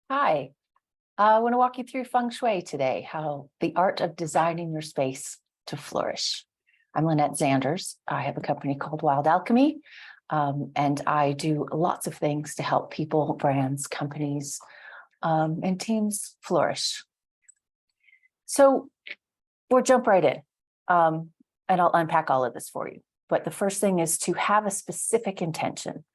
Hi, I want to walk you through Feng Shui today, how the art of designing your space to flourish. I'm Lynette Zanders. I have a company called Wild Alchemy, and I do lots of things to help people, brands, companies, and teams flourish. So we'll jump right in, and I'll unpack all of this for you. But the first thing is to have a specific intention.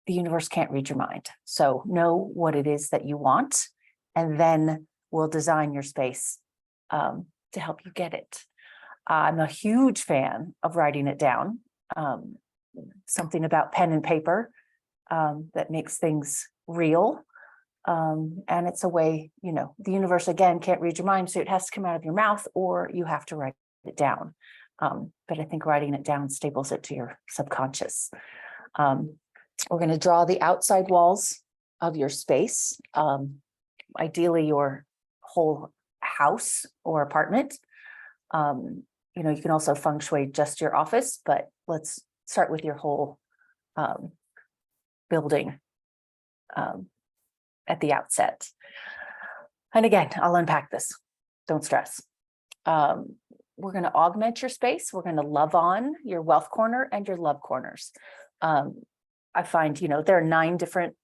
The universe can't read your mind. So know what it is that you want, and then we'll design your space to help you get it. I'm a huge fan of writing it down. Something about pen and paper that makes things real. And it's a way, the universe, again, can't read your mind, so it has to come out of your mouth or you have to write it down. But I think writing it down staples it to your subconscious. We're going to draw the outside walls of your space, ideally your whole house or apartment. You can also feng shui just your office, but let's start with your whole building at the outset. And again, I'll unpack this. Don't stress. We're going to augment your space. We're going to love on your wealth corner and your love corners. I find, there are 9 different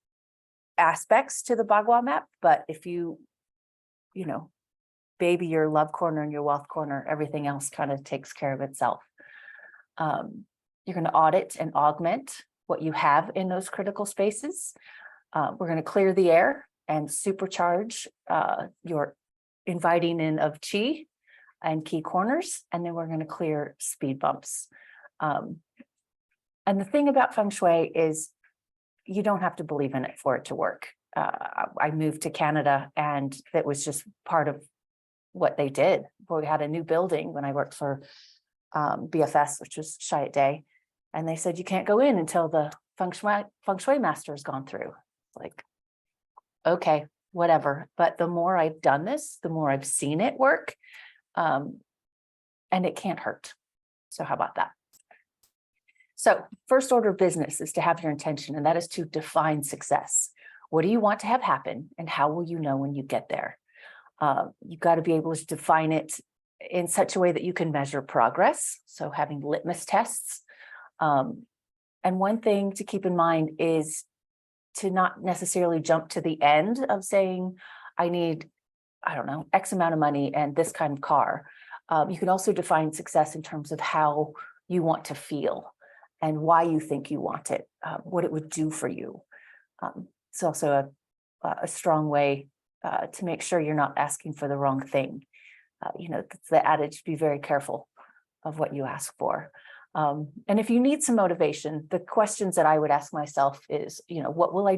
aspects to the Bagua map, but if you baby your love corner and your wealth corner, everything else kind of takes care of itself. You're going to audit and augment what you have in those critical spaces. We're going to clear the air and supercharge your inviting in of chi and key corners, and then we're going to clear speed bumps. And the thing about Feng Shui is you don't have to believe in it for it to work. I moved to Canada and it was just part of what they did. We had a new building when I worked for BFS, which was Chiat Day. And they said, you can't go in until the Feng Shui master has gone through. Like, okay, whatever. But the more I've done this, the more I've seen it work. And it can't hurt. So how about that? So first order of business is to have your intention, and that is to define success. What do you want to have happen, and how will you know when you get there? You've got to be able to define it in such a way that you can measure progress. So having litmus tests. And one thing to keep in mind is to not necessarily jump to the end of saying, I need, X amount of money and this kind of car. You can also define success in terms of how you want to feel and why you think you want it, what it would do for you. It's also a strong way to make sure you're not asking for the wrong thing. It's the adage, be very careful of what you ask for. And if you need some motivation, the questions that I would ask myself is, what will I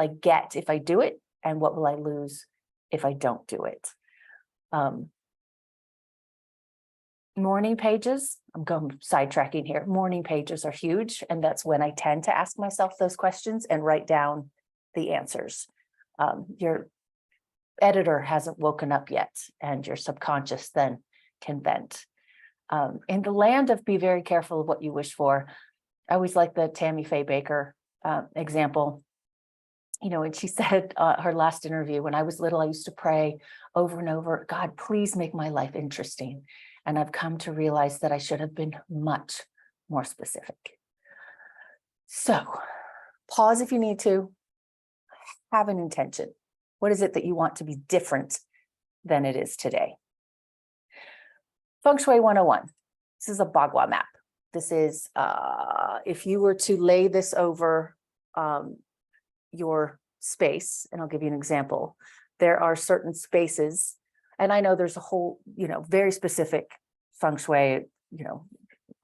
get if I do it? And what will I lose if I don't do it? Morning pages, I'm going sidetracking here. Morning pages are huge. And that's when I tend to ask myself those questions and write down the answers. Your editor hasn't woken up yet, and your subconscious then can vent. In the land of be very careful of what you wish for, I always like the Tammy Faye Baker example. And she said her last interview, when I was little, I used to pray over and over, God, please make my life interesting. And I've come to realize that I should have been much more specific. So pause if you need to. Have an intention. What is it that you want to be different than it is today? Feng Shui 101. This is a Bagua map. This is, if you were to lay this over your space, and I'll give you an example, there are certain spaces, and I know there's a whole, very specific Feng Shui,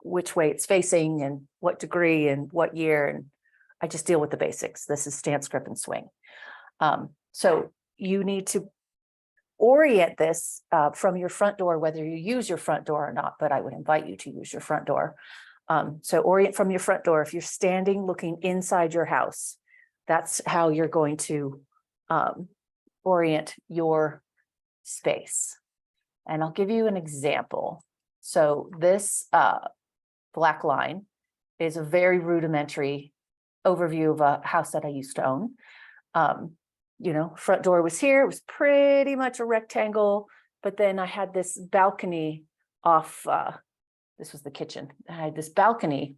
which way it's facing and what degree and what year, and I just deal with the basics. This is stance, grip, and swing. So you need to orient this from your front door, whether you use your front door or not, but I would invite you to use your front door. So orient from your front door. If you're standing looking inside your house, that's how you're going to orient your space. And I'll give you an example. So this black line is a very rudimentary overview of a house that I used to own. You know, front door was here. It was pretty much a rectangle, but then I had this balcony off. This was the kitchen. I had this balcony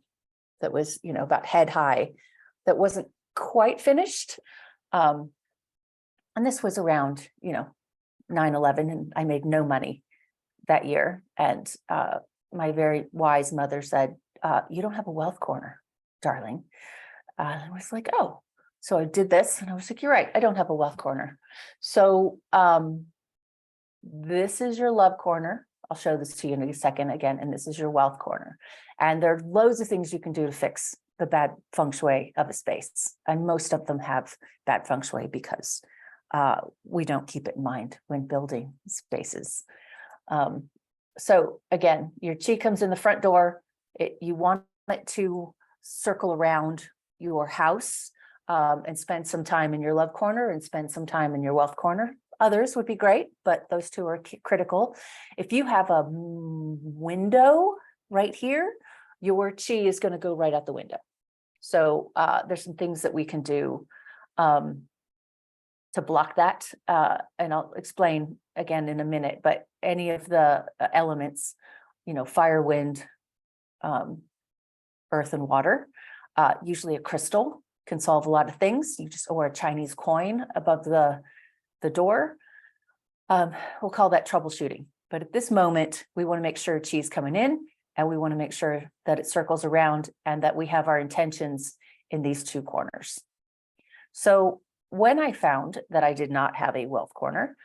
that was, you know, about head high, that wasn't quite finished. And this was around, you know, 9/11, and I made no money that year. And my very wise mother said, you don't have a wealth corner, darling. I was like, oh. So I did this and I was like, you're right, I don't have a wealth corner. So this is your love corner. I'll show this to you in a second again. And this is your wealth corner. And there are loads of things you can do to fix the bad feng shui of a space. And most of them have bad feng shui because we don't keep it in mind when building spaces. So again, your chi comes in the front door. You want it to circle around your house. And spend some time in your love corner and spend some time in your wealth corner. Others would be great, but those two are critical. If you have a window right here, your chi is going to go right out the window. So there's some things that we can do to block that. And I'll explain again in a minute, but any of the elements, you know, fire, wind, earth, and water, usually a crystal can solve a lot of things. You just, or a Chinese coin above the door. We'll call that troubleshooting. But at this moment, we want to make sure chi's coming in, and we want to make sure that it circles around and that we have our intentions in these two corners. So when I found that I did not have a wealth corner,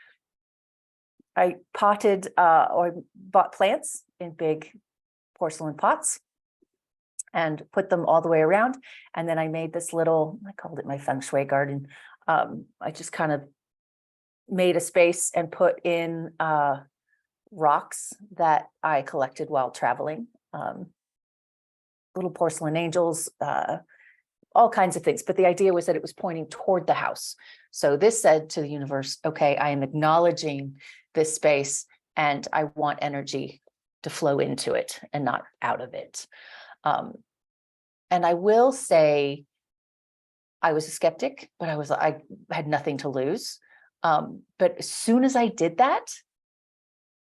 I potted or bought plants in big porcelain pots and put them all the way around. And then I made this little, I called it my Feng Shui garden. I just kind of made a space and put in rocks that I collected while traveling. Little porcelain angels, all kinds of things. But the idea was that it was pointing toward the house. So this said to the universe, okay, I am acknowledging this space and I want energy to flow into it and not out of it. And I will say I was a skeptic, but I had nothing to lose. But as soon as I did that,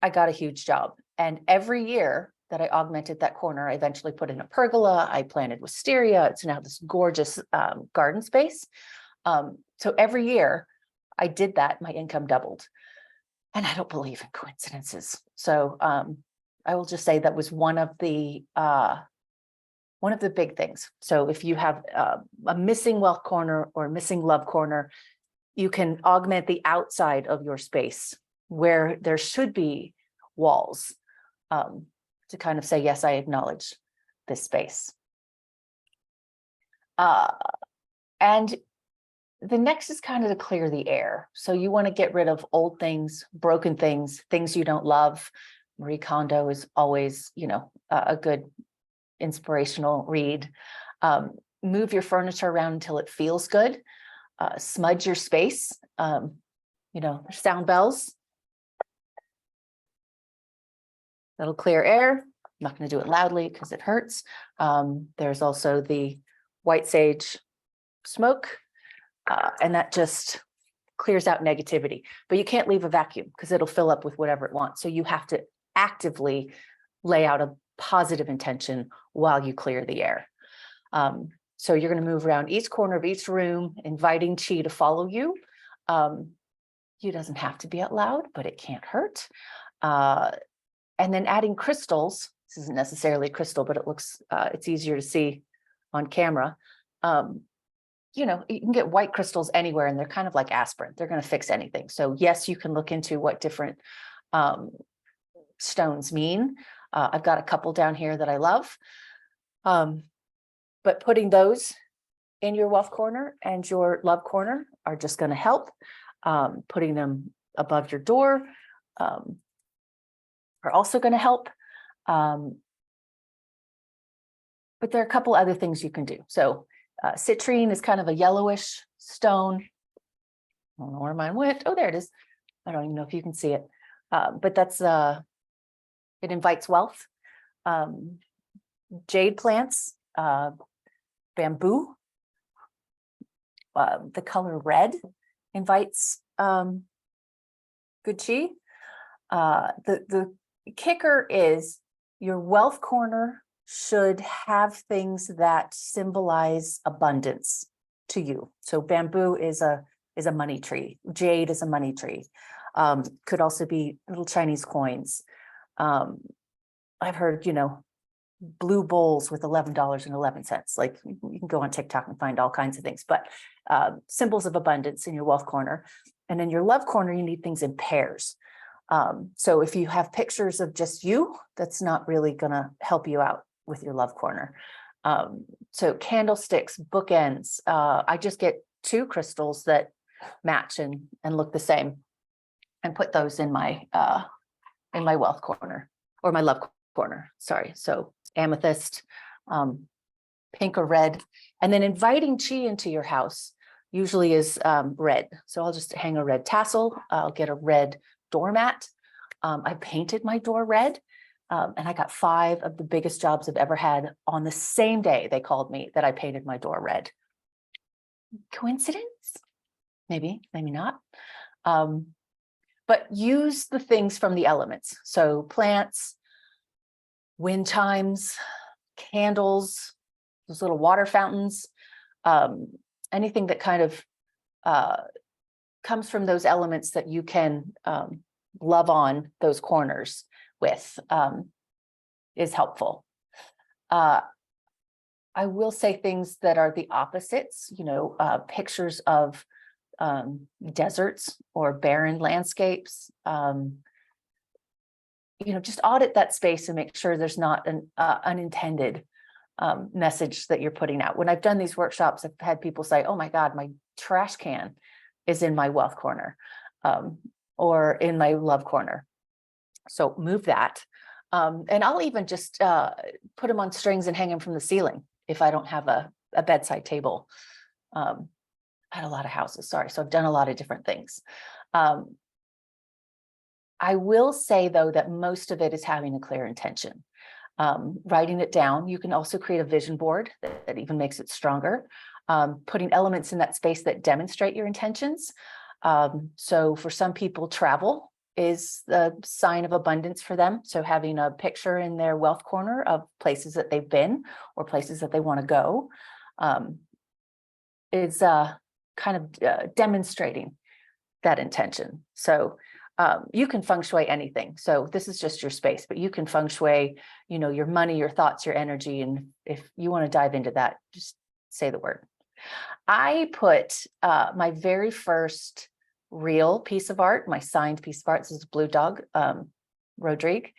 I got a huge job. And every year that I augmented that corner, I eventually put in a pergola. I planted wisteria. It's now this gorgeous garden space. So every year I did that, my income doubled. And I don't believe in coincidences. So I will just say that was one of the big things. So if you have a missing wealth corner or missing love corner, you can augment the outside of your space where there should be walls to kind of say, yes, I acknowledge this space. And the next is kind of to clear the air. So you want to get rid of old things, broken things, things you don't love. Marie Kondo is always, you know, a good inspirational read. Move your furniture around until it feels good. Smudge your space. You know, sound bells. That'll clear air. I'm not going to do it loudly because it hurts. There's also the white sage smoke, and that just clears out negativity. But you can't leave a vacuum because it'll fill up with whatever it wants. So you have to actively lay out a positive intention while you clear the air. So you're going to move around each corner of each room, inviting chi to follow you. It doesn't have to be out loud, but it can't hurt. And then adding crystals. This isn't necessarily crystal, but it looks, it's easier to see on camera. You know, you can get white crystals anywhere and they're kind of like aspirin. They're going to fix anything. So yes, you can look into what different stones mean. I've got a couple down here that I love. But putting those in your wealth corner and your love corner are just going to help. Putting them above your door are also going to help. But there are a couple other things you can do. So citrine is kind of a yellowish stone. I don't know where mine went. Oh, there it is. I don't even know if you can see it. But that's, it invites wealth. Jade plants, bamboo, the color red invites good chi. The kicker is your wealth corner should have things that symbolize abundance to you. So bamboo is a money tree. Jade is a money tree. Could also be little Chinese coins. I've heard, blue bowls with $11.11. Like, you can go on TikTok and find all kinds of things, but symbols of abundance in your wealth corner. And in your love corner, you need things in pairs. So if you have pictures of just you, that's not really gonna help you out with your love corner. So candlesticks, bookends, I just get 2 crystals that match and look the same, and put those in my wealth corner, or my love corner, sorry. So amethyst, pink or red, and then inviting chi into your house usually is red. So I'll just hang a red tassel. I'll get a red doormat. I painted my door red, and I got 5 of the biggest jobs I've ever had on the same day they called me that I painted my door red. Coincidence? Maybe, maybe not. But use the things from the elements. So plants, wind chimes, candles, those little water fountains, anything that kind of comes from those elements that you can love on those corners with is helpful. I will say things that are the opposites, pictures of deserts or barren landscapes. Just audit that space and make sure there's not an unintended message that you're putting out. When I've done these workshops, I've had people say, oh my God, my trash can is in my wealth corner, or in my love corner. So move that. And I'll even just put them on strings and hang them from the ceiling if I don't have a bedside table. I had a lot of houses, sorry. So I've done a lot of different things. I will say, though, that most of it is having a clear intention. Writing it down. You can also create a vision board that even makes it stronger. Putting elements in that space that demonstrate your intentions. So for some people, travel is the sign of abundance for them. So having a picture in their wealth corner of places that they've been or places that they want to go is kind of demonstrating that intention. So you can feng shui anything. So this is just your space, but you can feng shui, your money, your thoughts, your energy. And if you want to dive into that, just say the word. I put my very first real piece of art, my signed piece of art, this is Blue Dog, Rodrigue.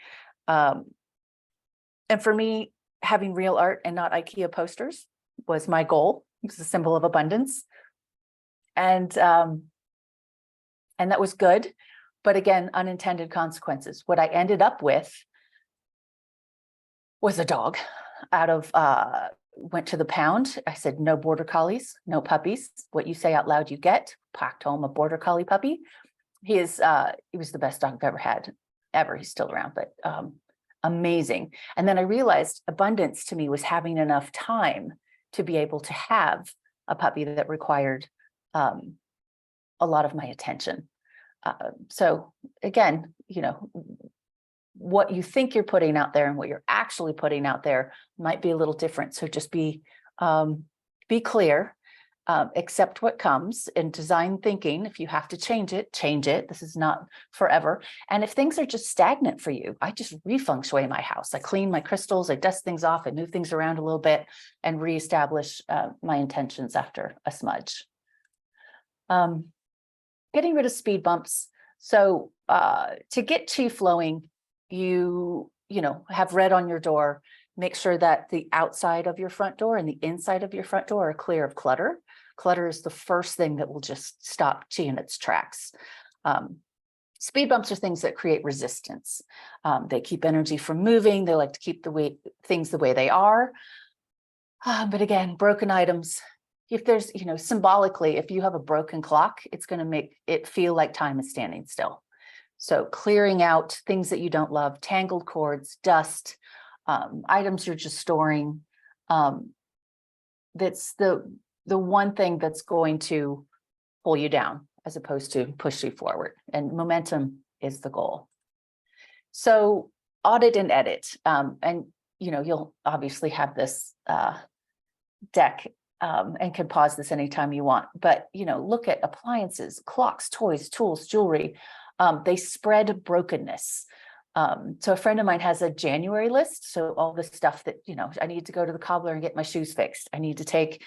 And for me, having real art and not IKEA posters was my goal. It's a symbol of abundance. And that was good. But again, unintended consequences. What I ended up with was a dog. Went to the pound. I said, no border collies, no puppies. What you say out loud, you get. Packed home a border collie puppy. He was the best dog I've ever had, ever. He's still around, but amazing. And then I realized abundance to me was having enough time to be able to have a puppy that required a lot of my attention. So again, what you think you're putting out there and what you're actually putting out there might be a little different. So just be clear, accept what comes, and design thinking. If you have to change it, change it. This is not forever. And if things are just stagnant for you, I just re-feng shui my house. I clean my crystals, I dust things off, I move things around a little bit and reestablish my intentions after a smudge. Getting rid of speed bumps. So to get chi flowing, you have red on your door. Make sure that the outside of your front door and the inside of your front door are clear of clutter. Clutter is the first thing that will just stop chi in its tracks. Speed bumps are things that create resistance. They keep energy from moving. They like to keep things the way they are. But again, broken items. If there's, symbolically, if you have a broken clock, it's going to make it feel like time is standing still. So clearing out things that you don't love, tangled cords, dust, items you're just storing. That's the one thing that's going to pull you down as opposed to push you forward. And momentum is the goal. So audit and edit. And you'll obviously have this deck and can pause this anytime you want. But look at appliances, clocks, toys, tools, jewelry. They spread brokenness. So a friend of mine has a January list. So all the stuff that, I need to go to the cobbler and get my shoes fixed. I need to take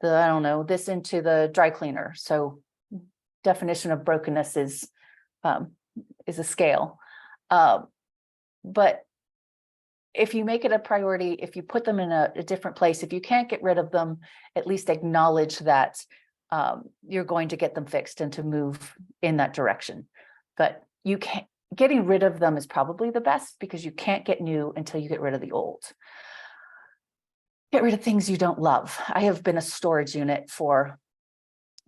this into the dry cleaner. So definition of brokenness is a scale. But if you make it a priority, if you put them in a different place, if you can't get rid of them, at least acknowledge that you're going to get them fixed and to move in that direction. But you can't. Getting rid of them is probably the best because you can't get new until you get rid of the old. Get rid of things you don't love. I have been a storage unit for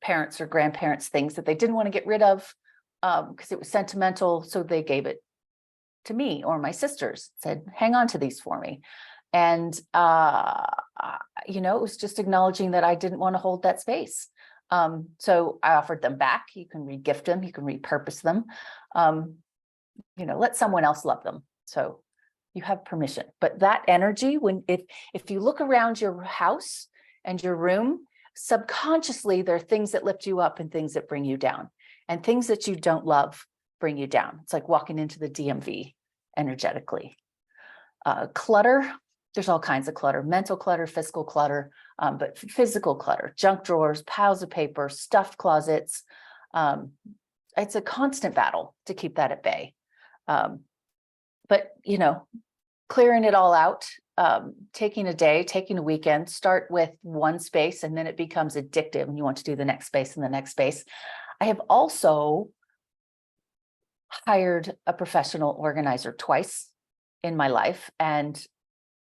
parents or grandparents, things that they didn't want to get rid of because it was sentimental. So they gave it to me or my sisters, said, hang on to these for me. And, it was just acknowledging that I didn't want to hold that space. So I offered them back. You can re-gift them, you can repurpose them. Let someone else love them. So you have permission. But that energy, if you look around your house and your room, subconsciously, there are things that lift you up and things that bring you down. And things that you don't love bring you down. It's like walking into the DMV energetically. Clutter, there's all kinds of clutter, mental clutter, physical clutter, but physical clutter, junk drawers, piles of paper, stuffed closets. It's a constant battle to keep that at bay. But clearing it all out, taking a day, taking a weekend, start with one space, and then it becomes addictive and you want to do the next space and the next space. I have also hired a professional organizer twice in my life and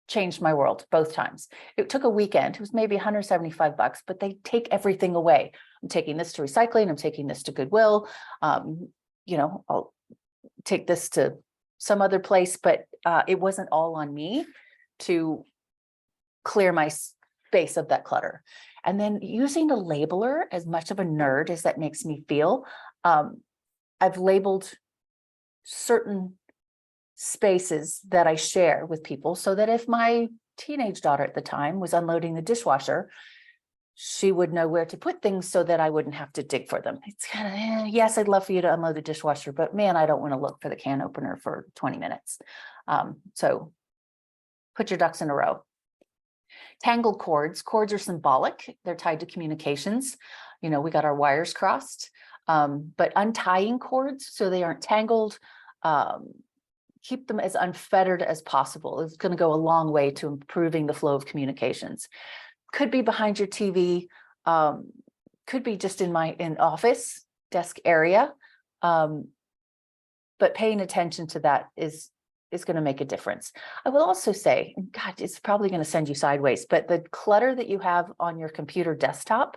changed my world both times. It took a weekend. It was maybe $175, but they take everything away. I'm taking this to recycling. I'm taking this to Goodwill. I'll take this to some other place, but it wasn't all on me to clear my space of that clutter. And then using a labeler, as much of a nerd as that makes me feel, I've labeled certain spaces that I share with people so that if my teenage daughter at the time was unloading the dishwasher, she would know where to put things so that I wouldn't have to dig for them. It's kind of, yes, I'd love for you to unload the dishwasher, but man, I don't want to look for the can opener for 20 minutes. So put your ducks in a row. Tangled cords. Cords are symbolic. They're tied to communications. We got our wires crossed, but untying cords so they aren't tangled, keep them as unfettered as possible. It's going to go a long way to improving the flow of communications. Could be behind your TV, could be just in office desk area. But paying attention to that is going to make a difference. I will also say, God, it's probably going to send you sideways, but the clutter that you have on your computer desktop,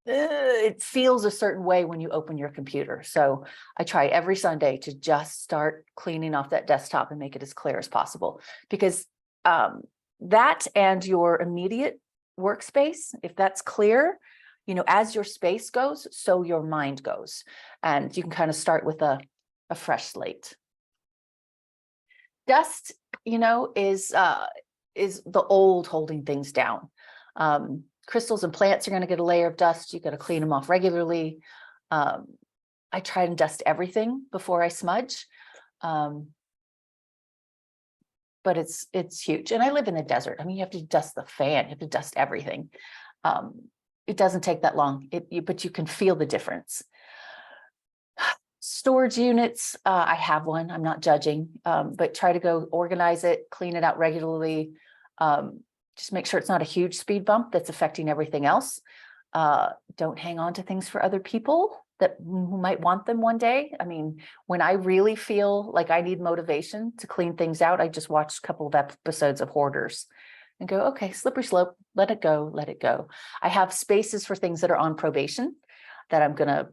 it feels a certain way when you open your computer. So I try every Sunday to just start cleaning off that desktop and make it as clear as possible, because that and your immediate workspace, if that's clear, as your space goes, so your mind goes, and you can kind of start with a fresh slate. Dust, is the old holding things down. Crystals and plants are going to get a layer of dust. You got to clean them off regularly. I try and dust everything before I smudge. But it's huge. And I live in the desert. I mean, you have to dust the fan, you have to dust everything. It doesn't take that long, but you can feel the difference. Storage units, I have one, I'm not judging, but try to go organize it, clean it out regularly. Just make sure it's not a huge speed bump that's affecting everything else. Don't hang on to things for other people who might want them one day. I mean, when I really feel like I need motivation to clean things out, I just watch a couple of episodes of Hoarders and go, okay, slippery slope, let it go, let it go. I have spaces for things that are on probation that I'm going to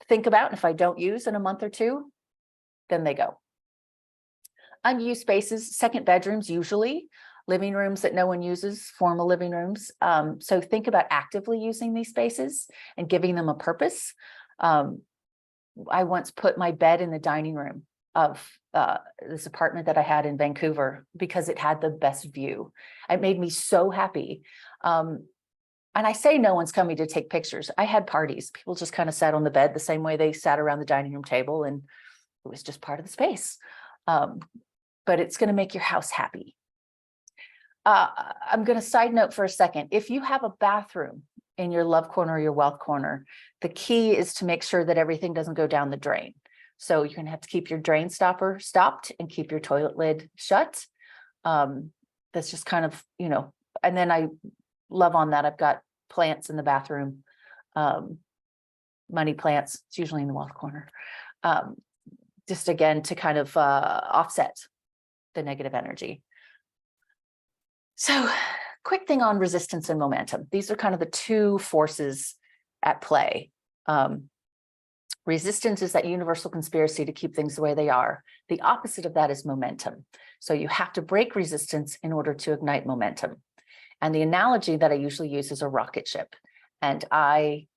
think about. And if I don't use in a month or two, then they go. Unused spaces, second bedrooms, usually. living rooms that no one uses, formal living rooms. So think about actively using these spaces and giving them a purpose. I once put my bed in the dining room of this apartment that I had in Vancouver because it had the best view. It made me so happy. And I say no one's coming to take pictures. I had parties. People just kind of sat on the bed the same way they sat around the dining room table, and it was just part of the space. But it's going to make your house happy. I'm going to side note for a second. If you have a bathroom in your love corner or your wealth corner, the key is to make sure that everything doesn't go down the drain. So you're going to have to keep your drain stopper stopped and keep your toilet lid shut. That's just kind of, and then I love on that. I've got plants in the bathroom, money plants. It's usually in the wealth corner. Just again, to kind of offset the negative energy. So quick thing on resistance and momentum. These are kind of the two forces at play. Resistance is that universal conspiracy to keep things the way they are. The opposite of that is momentum. So you have to break resistance in order to ignite momentum. And the analogy that I usually use is a rocket ship. And I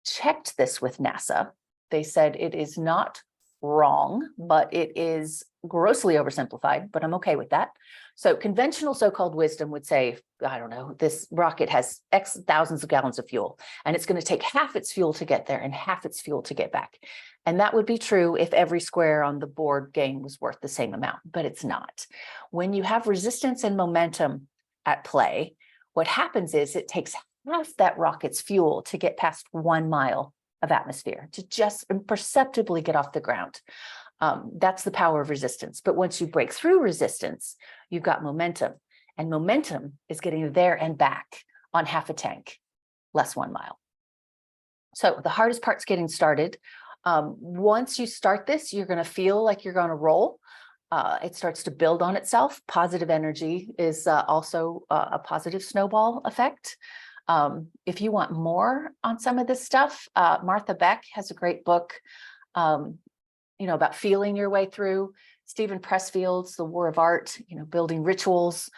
checked this with NASA. They said it is not wrong, but it is grossly oversimplified, but I'm okay with that. So conventional so-called wisdom would say, I don't know, this rocket has X thousands of gallons of fuel, and it's going to take half its fuel to get there and half its fuel to get back. And that would be true if every square on the board game was worth the same amount, but it's not. When you have resistance and momentum at play, what happens is it takes half that rocket's fuel to get past 1 mile of atmosphere, to just imperceptibly get off the ground. That's the power of resistance. But once you break through resistance, you've got momentum. And momentum is getting there and back on half a tank, less 1 mile. So the hardest part's getting started. Once you start this, you're going to feel like you're going to roll. It starts to build on itself. Positive energy is also a positive snowball effect. If you want more on some of this stuff, Martha Beck has a great book, about feeling your way through. Stephen Pressfield's The War of Art, building rituals,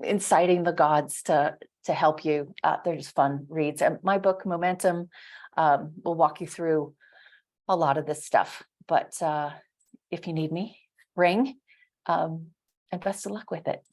inciting the gods to help you. They're just fun reads. And my book, Momentum, will walk you through a lot of this stuff. But if you need me, ring, and best of luck with it.